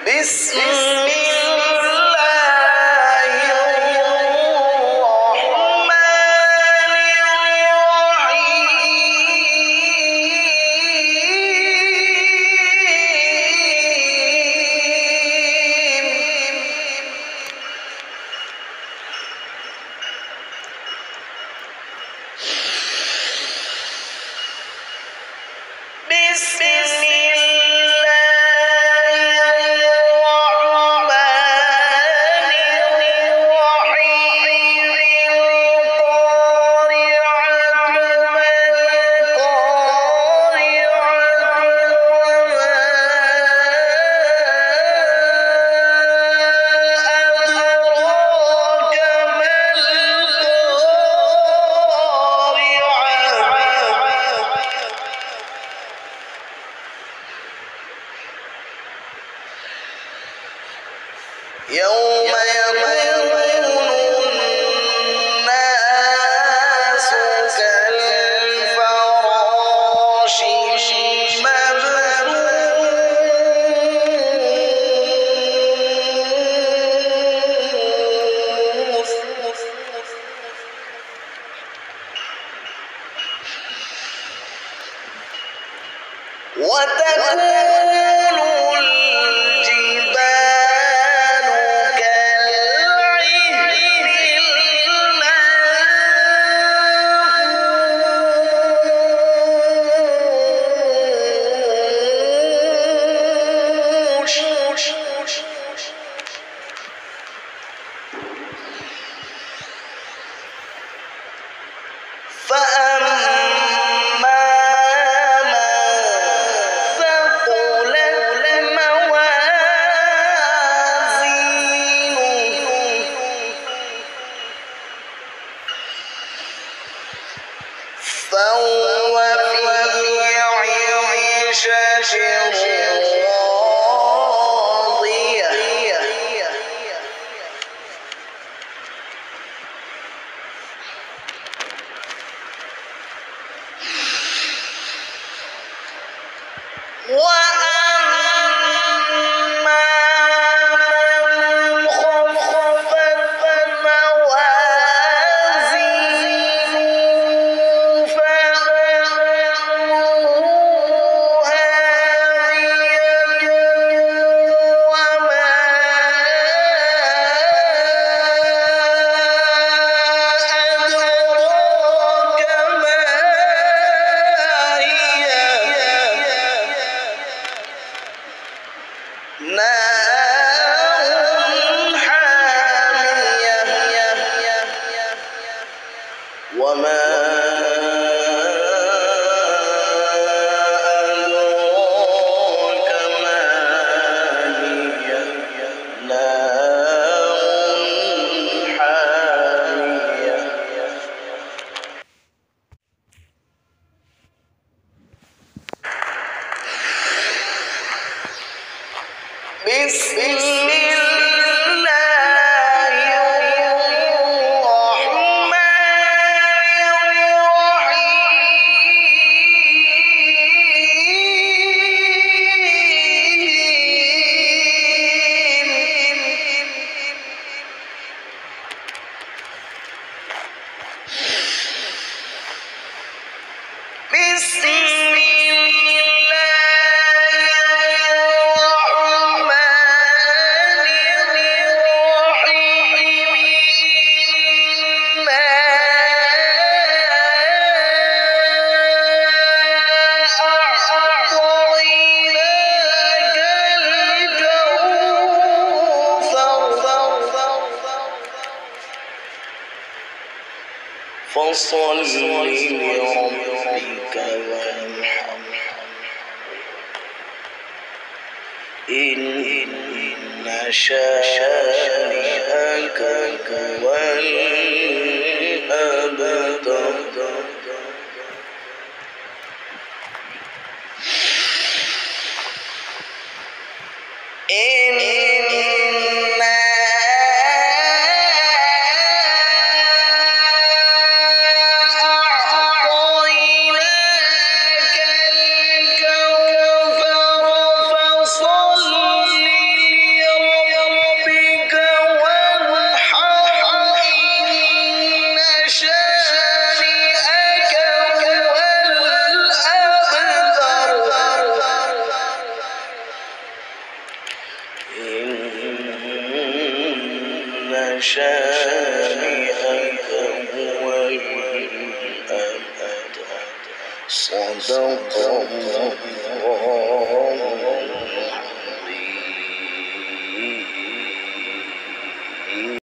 بسم الله الرحمن الرحيم بسم يوم يكون الناس كالفراش المبثوث وتكون الجبال كالعهن المنفوش فأما من ثقلت موازينه فهو في عيشة راضية وأما من خفت موازينه فأمه هاوية وما أدراك ما هي نار حامية وما أدراك ما هي نار حامية بسم الله الرحمن الرحيم بسم فصل لربك وانحر إن شانئك هو الأبتر أعطيناك الكوثر فصل شانئك هو الأبتر. صدق الله.